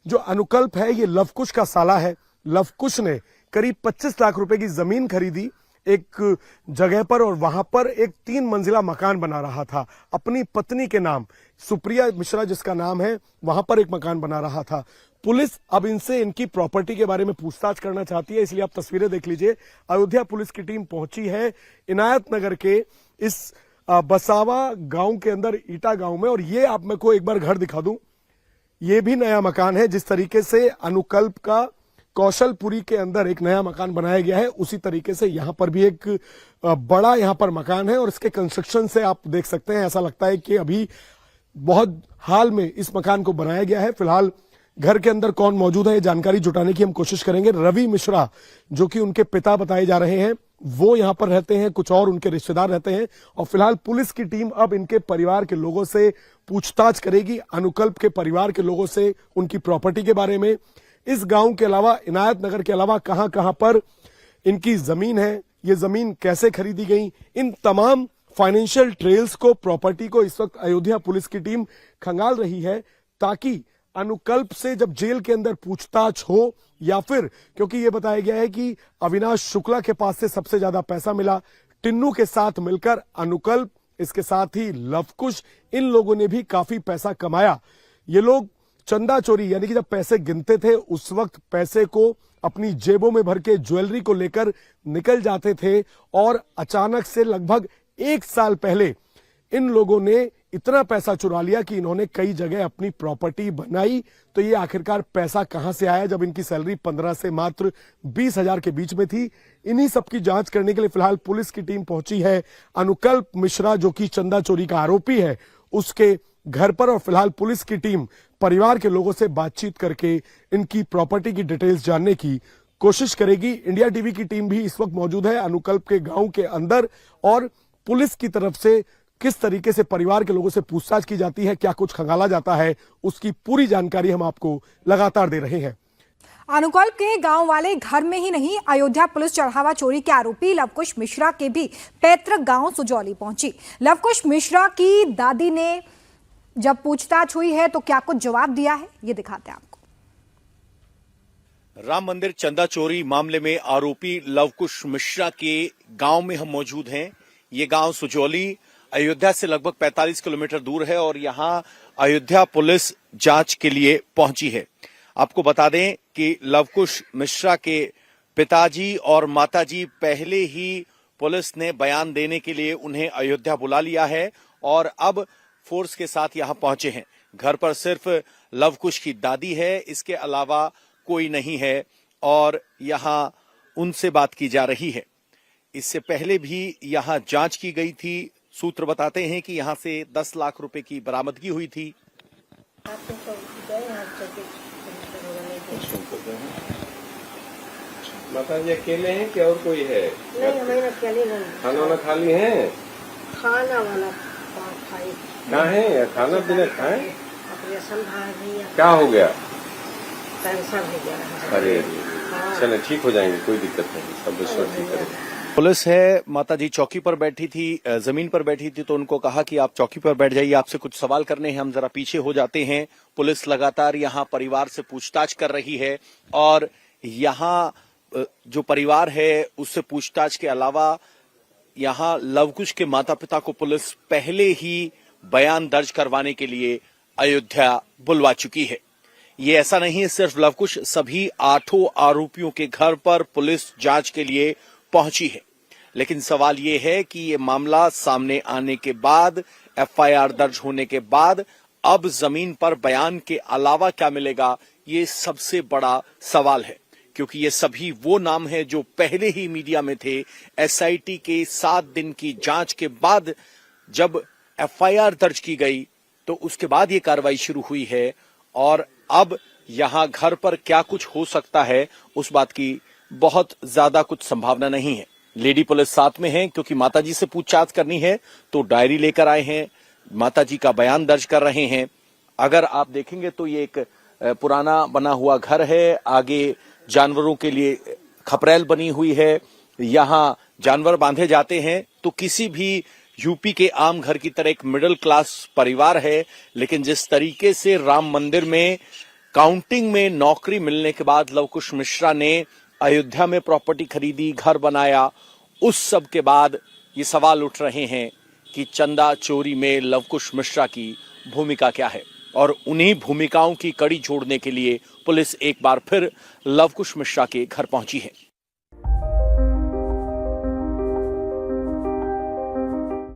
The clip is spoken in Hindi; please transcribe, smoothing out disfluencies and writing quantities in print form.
जो अनुकल्प है ये लवकुश का साला है। लवकुश ने करीब 25 लाख रुपए की जमीन खरीदी एक जगह पर और वहां पर एक 3 मंजिला मकान बना रहा था अपनी पत्नी के नाम, सुप्रिया मिश्रा जिसका नाम है, वहां पर एक मकान बना रहा था। पुलिस अब इनसे इनकी प्रॉपर्टी के बारे में पूछताछ करना चाहती है, इसलिए आप तस्वीरें देख लीजिए। अयोध्या पुलिस की टीम पहुंची है इनायत नगर के इस बसावा गांव के अंदर, ईटा गांव में। और ये आप मेरे को एक बार घर दिखा दूं, ये भी नया मकान है। जिस तरीके से अनुकल्प का कौशलपुरी के अंदर एक नया मकान बनाया गया है, उसी तरीके से यहां पर भी एक बड़ा यहां पर मकान है। और इसके कंस्ट्रक्शन से आप देख सकते हैं, ऐसा लगता है कि अभी बहुत हाल में इस मकान को बनाया गया है। फिलहाल घर के अंदर कौन मौजूद है ये जानकारी जुटाने की हम कोशिश करेंगे। रवि मिश्रा जो कि उनके पिता बताए जा रहे हैं, वो यहां पर रहते हैं, कुछ और उनके रिश्तेदार रहते हैं। और फिलहाल पुलिस की टीम अब इनके परिवार के लोगों से पूछताछ करेगी, अनुकल्प के परिवार के लोगों से उनकी प्रॉपर्टी के बारे में, इस गांव के अलावा इनायत नगर के अलावा कहां कहां पर इनकी जमीन है, ये जमीन कैसे खरीदी गई, इन तमाम फाइनेंशियल ट्रेल्स को, प्रॉपर्टी को इस वक्त अयोध्या पुलिस की टीम खंगाल रही है, ताकि अनुकल्प से जब जेल के अंदर पूछताछ हो, या फिर क्योंकि यह बताया गया है कि अविनाश शुक्ला के पास से सबसे ज्यादा पैसा मिला, टिन्नू के साथ मिलकर अनुकल्प, इसके साथ ही लवकुश, इन लोगों ने भी काफी पैसा कमाया। ये लोग चंदा चोरी यानी कि जब पैसे गिनते थे उस वक्त पैसे को अपनी जेबों में भर के ज्वेलरी को लेकर निकल जाते थे। और अचानक से लगभग 1 साल पहले इन लोगों ने इतना पैसा चुरा लिया कि इन्होंने कई जगह अपनी प्रॉपर्टी बनाई। तो ये आखिरकार पैसा कहां से आया जब इनकी सैलरी 15 से मात्र 20,000 के बीच में थी? इन्हीं सब की जांच करने के लिए फिलहाल पुलिस की टीम पहुंची है अनुकल्प मिश्रा जो कि चंदा चोरी का आरोपी है, उसके घर पर। और फिलहाल पुलिस की टीम परिवार के लोगों से बातचीत करके इनकी प्रॉपर्टी की डिटेल्स जानने की कोशिश करेगी। इंडिया टीवी की टीम भी इस वक्त मौजूद है अनुकल्प के गांव के अंदर, और पुलिस की तरफ से किस तरीके से परिवार के लोगों से पूछताछ की जाती है, क्या कुछ खंगाला जाता है, उसकी पूरी जानकारी हम आपको लगातार दे रहे हैं। अनुकल्प के गांव वाले घर में ही नहीं, अयोध्या पुलिस चढ़ावा चोरी के आरोपी लवकुश मिश्रा के भी पैतृक गांव सुजौली पहुंची। लवकुश मिश्रा की दादी ने जब पूछताछ हुई है तो क्या कुछ जवाब दिया है, ये दिखाते हैं आपको। राम मंदिर चंदा चोरी मामले में आरोपी लवकुश मिश्रा के गांव में हम मौजूद हैं। ये गांव सुजौली अयोध्या से लगभग 45 किलोमीटर दूर है और यहां अयोध्या पुलिस जांच के लिए पहुंची है। आपको बता दें कि लवकुश मिश्रा के पिताजी और माताजी पहले ही पुलिस ने बयान देने के लिए उन्हें अयोध्या बुला लिया है और अब फोर्स के साथ यहां पहुंचे हैं। घर पर सिर्फ लवकुश की दादी है, इसके अलावा कोई नहीं है और यहां उनसे बात की जा रही है। इससे पहले भी यहां जांच की गई थी। सूत्र बताते हैं कि यहां से 10 लाख रुपए की बरामदगी हुई थी। माता जी अकेले हैं कि और कोई है? नहीं, मैं अकेले नहीं। खाना वाना खा ली है? खाना वाला खाई। कहाँ है? खाना पीना खाए? ऑपरेशन भैया। क्या हो गया? कैंसर हो गया। अरे चले ठीक हो जाएंगे, कोई दिक्कत नहीं, सब ईश्वर ठीक करेगा। पुलिस है, माताजी चौकी पर बैठी थी, जमीन पर बैठी थी, तो उनको कहा कि आप चौकी पर बैठ जाइए, आपसे कुछ सवाल करने हैं, हम जरा पीछे हो जाते हैं। पुलिस लगातार यहां परिवार से पूछताछ कर रही है और यहां जो परिवार है उससे पूछताछ के अलावा यहां लवकुश के माता पिता को पुलिस पहले ही बयान दर्ज करवाने के लिए अयोध्या बुलवा चुकी है। ये ऐसा नहीं है सिर्फ लवकुश, सभी 8 आरोपियों के घर पर पुलिस जांच के लिए पहुंची है। लेकिन सवाल ये है कि ये मामला सामने आने के बाद, एफआईआर दर्ज होने के बाद, अब जमीन पर बयान के अलावा क्या मिलेगा, ये सबसे बड़ा सवाल है। क्योंकि ये सभी वो नाम हैं जो पहले ही मीडिया में थे। एसआईटी के 7 दिन की जांच के बाद जब एफआईआर दर्ज की गई तो उसके बाद ये कार्रवाई शुरू हुई है और अब यहां घर पर क्या कुछ हो सकता है उस बात की बहुत ज्यादा कुछ संभावना नहीं है। लेडी पुलिस साथ में है क्योंकि माताजी से पूछताछ करनी है तो डायरी लेकर आए हैं, माताजी का बयान दर्ज कर रहे हैं। अगर आप देखेंगे तो ये एक पुराना बना हुआ घर है, आगे जानवरों के लिए खपरेल बनी हुई है, यहां जानवर बांधे जाते हैं। तो किसी भी यूपी के आम घर की तरह एक मिडिल क्लास परिवार है, लेकिन जिस तरीके से राम मंदिर में काउंटिंग में नौकरी मिलने के बाद लवकुश मिश्रा ने अयोध्या में प्रॉपर्टी खरीदी, घर बनाया। उस सब के बाद ये सवाल उठ रहे हैं कि चंदा चोरी में लवकुश मिश्रा की भूमिका क्या है, और उन्हीं भूमिकाओं की कड़ी जोड़ने के लिए पुलिस एक बार फिर लवकुश मिश्रा के घर पहुंची है।